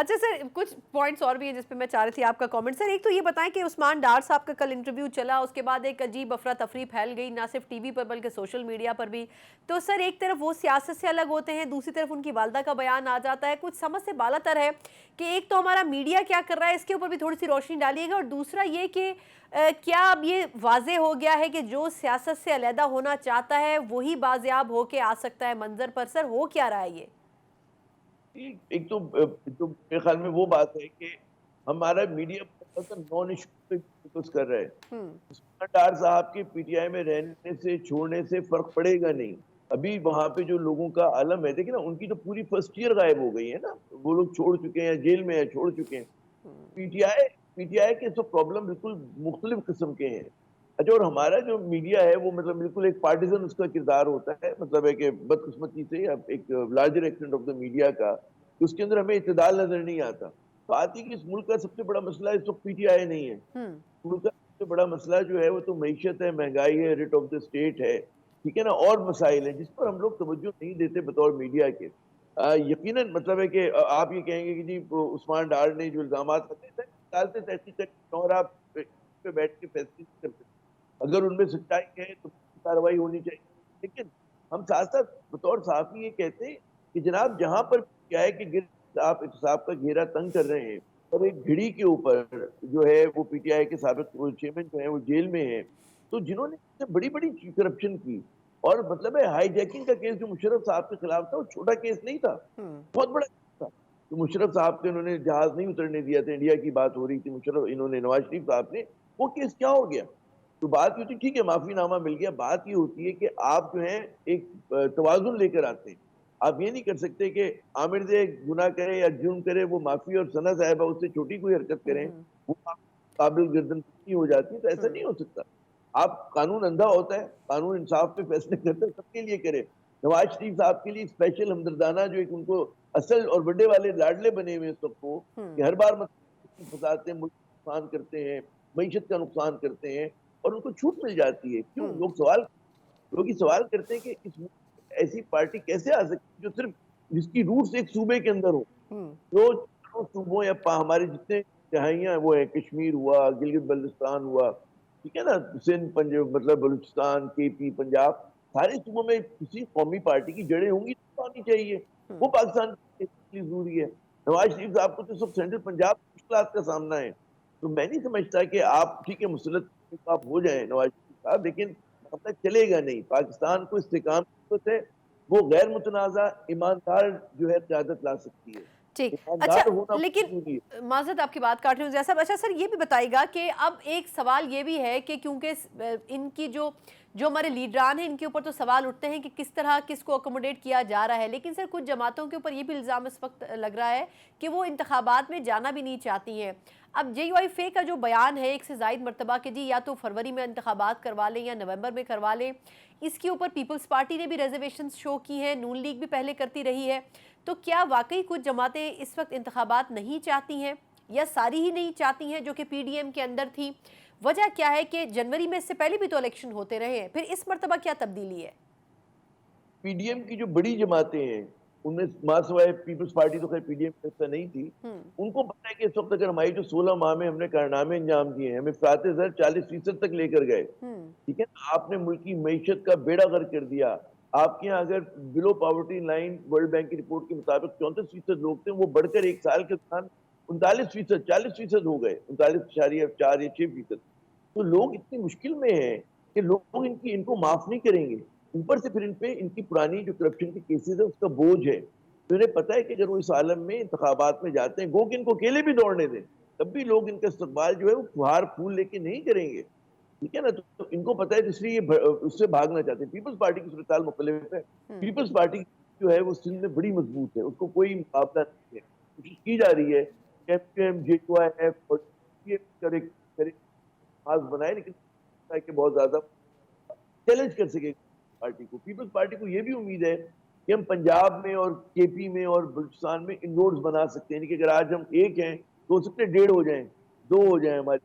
अच्छा सर, कुछ पॉइंट्स और भी हैं जिस पे मैं चाह रही थी आपका कमेंट। सर एक तो ये बताएं कि उस्मान डार साहब का कल इंटरव्यू चला, उसके बाद एक अजीब अफरा तफरी फैल गई, ना सिर्फ टीवी पर बल्कि सोशल मीडिया पर भी। तो सर एक तरफ वो सियासत से अलग होते हैं, दूसरी तरफ उनकी वालदा का बयान आ जाता है, कुछ समझ से बालातर है कि एक तो हमारा मीडिया क्या कर रहा है, इसके ऊपर भी थोड़ी सी रोशनी डालिएगा। और दूसरा ये कि क्या अब ये वाजे हो गया है कि जो सियासत से अलहदा होना चाहता है वही बाजियाब होके आ सकता है मंजर पर? सर हो क्या रहा है ये? एक तो जो मेरे ख्याल में वो बात है कि हमारा मीडिया नॉन इशू पे फोकस कर रहा है। हम्म। उस्मान डार साहब के पीटीआई में रहने से छोड़ने से फर्क पड़ेगा नहीं। अभी वहां पे जो लोगों का आलम है, देखिए ना, उनकी तो पूरी फर्स्ट ईयर गायब हो गई है ना। वो लोग छोड़ चुके हैं, जेल में है, छोड़ चुके हैं। पीटीआई पीटीआई के सब प्रॉब्लम बिल्कुल मुख्तलिफ किस्म के हैं। अच्छा, और हमारा जो मीडिया है वो मतलब बिल्कुल एक पार्टिजन उसका किरदार होता है। मतलब है कि बदकिस्मती से अब एक larger extent of the media का, उसके अंदर हमें इत्तेदाल नजर नहीं आता। बात ही कि इस मुल्क का सबसे बड़ा मसला इस वक्त पीटीआई नहीं है। हम्म। मुल्क का सबसे बड़ा मसला जो है वो तो मईशत है, महंगाई है, रेट ऑफ द स्टेट है, ठीक है ना, और मसाइल हैं जिस पर हम लोग तवज्जो नहीं देते बतौर मीडिया के। यकीनन मतलब है कि आप ये कहेंगे कि जी उस्मान डार ने जो इल्जाम लगाते थे, डालते तहकीक करते और आप पे बैठ के फैसले नहीं करते। अगर उनमें सच्चाई है तो कार्रवाई होनी चाहिए। लेकिन हम साथ साथ बतौर सहाफी ये कहते हैं कि जनाब, जहां पर क्या है कि आप एहतसाब का घेरा तंग कर रहे हैं और एक घड़ी के ऊपर जो है वो पीटीआई के साबिक चेयरमैन जो है वो जेल में है, तो जिन्होंने बड़ी बड़ी करप्शन की, और मतलब है हाईजैकिंग का केस जो मुशर्रफ साहब के खिलाफ था वो छोटा केस नहीं था, हम्म। बहुत बड़ा केस था। तो मुशर्रफ साहब के उन्होंने जहाज नहीं उतरने दिया था, इंडिया की बात हो रही थी, मुशर्रफ इन्होंने नवाज शरीफ साहब ने, वो केस क्या हो गया? तो बात ये होती, ठीक है माफीनामा मिल गया, बात ये होती है कि आप जो है एक तवाजुन लेकर आते हैं। आप ये नहीं कर सकते कि आमिर से गुनाह करे या जुर्म करे, वो माफी, और सना साहबा उससे छोटी कोई हरकत करें हम्म। वो आप काबिल गर्दन नहीं हो जाती। तो ऐसा नहीं हम्म। हो सकता। आप, कानून अंधा होता है, कानून इंसाफ पे फैसले करते हैं, सबके लिए करे। नवाज शरीफ साहब के लिए स्पेशल हमदर्दाना जो एक उनको असल और बड़े वाले लाडले बने हुए सबको, कि हम्म। हर बार मतलब फंसाते हैं, मुल्क को नुकसान करते हैं, मीशत का नुकसान करते हैं, और उनको छूट मिल जाती है। क्यों? हम्म। लोग ये सवाल करते हैं कि इस मुल्क में ऐसी पार्टी कैसे आ सकती है जो सिर्फ, जिसकी रूट्स एक सूबे के अंदर हो। हम्म। जो चारों सूबों या हमारे जितने तिहाइयां वो है, कश्मीर हुआ, गिलगित बल्तिस्तान हुआ, ठीक है ना, सिंध, पंजाब, मतलब बलूचिस्तान, केपी, पंजाब, सारे सूबों में किसी कौमी पार्टी की जड़ें होंगी तो आनी चाहिए। वो हम्म। पाकिस्तान के लिए जरूरी है। नवाज शरीफ साहब को तो सब सेंट्रल पंजाब मुश्किल का सामना है। तो मैं नहीं समझता कि आप, ठीक है, मुसलत आप हो जाए नवाज शरीफ साहब, लेकिन मामला चलेगा नहीं। पाकिस्तान को इस्तेकाम है, वो गैर मुतनाज़ा ईमानदार जो है क़यादत ला सकती है। ठीक। अच्छा, ईमानदार होना बहुत लेकिन जरूरी है। माज़रत आपकी बात काट रही हूँ जैसा। अच्छा सर ये भी बताइएगा कि अब एक सवाल ये भी है कि क्योंकि इनकी जो जो हमारे लीडरान हैं इनके ऊपर तो सवाल उठते हैं कि किस तरह किसको अकोमोडेट किया जा रहा है, लेकिन सर कुछ जमातों के ऊपर ये भी इल्ज़ाम इस वक्त लग रहा है कि वो इंतखाबात में जाना भी नहीं चाहती हैं। अब JUIF का जो बयान है एक से ज़ायद मरतबा कि जी या तो फरवरी में इंतखाबात करवा लें या नवंबर में करवा लें, इसके ऊपर पीपल्स पार्टी ने भी रिजर्वेशन शो की हैं, नून लीग भी पहले करती रही है। तो क्या वाकई कुछ जमातें इस वक्त इंतखाबात नहीं चाहती हैं या सारी ही नहीं चाहती हैं जो कि PDM के अंदर थी? वजह क्या है कि जनवरी में इससे पहले भी तो इलेक्शन होते रहे हैं, फिर इस मरतबा क्या तब्दीली है? पीडीएम की जो बड़ी जमातें हैं, उनमें महासवाए पीपल्स पार्टी तो खैर पीडीएम का हिस्सा नहीं थी। हम्म। उनको पता है कि इस वक्त अगर हमारी जो 16 माह में हमने कारनामे अंजाम दिए हैं, हमें अफरात ज़र 40% तक लेकर गए, हम्म। ठीक है ना, आपने मुल्क की मीशत का बेड़ा गर्क कर दिया। आपके यहाँ अगर below poverty line world bank की रिपोर्ट के मुताबिक 34% लोग थे, वो बढ़कर एक साल के दौरान 39%, 40% हो गए, 39.4 या 6%। तो लोग इतनी मुश्किल में हैं कि लोग इनको माफ नहीं करेंगे। ऊपर से फिर इन पे इनकी पुरानी जो करप्शन के केसेस है उसका बोझ है। तो इन्हें पता है कि अगर वो इस आलम में इंतखाबात में जाते हैं, गो कि इनको अकेले भी दौड़ने दें, तब भी लोग इनका इस्तकबाल जो है वो फुहार फूल लेके नहीं करेंगे। ठीक है ना, तो इनको पता है, तो इसलिए ये उससे भागना चाहते हैं। पीपल्स पार्टी की सूरत मुख्तलिफ है। हम्म। पीपल्स पार्टी जो है वो सिंध में बड़ी मजबूत है, उसको कोई मुकाबला नहीं है। कोशिश की जा रही है एम JUIF और ये करे करे खास बनाए, लेकिन कि बहुत ज्यादा चैलेंज कर सके पार्टी को। पीपल्स पार्टी को यह भी उम्मीद है कि हम पंजाब में और केपी में और बलूचिस्तान में इन रोड्स बना सकते हैं, कि अगर आज हम एक हैं तो हो सकते 1.5 हो जाएं, 2 हो जाएं हमारी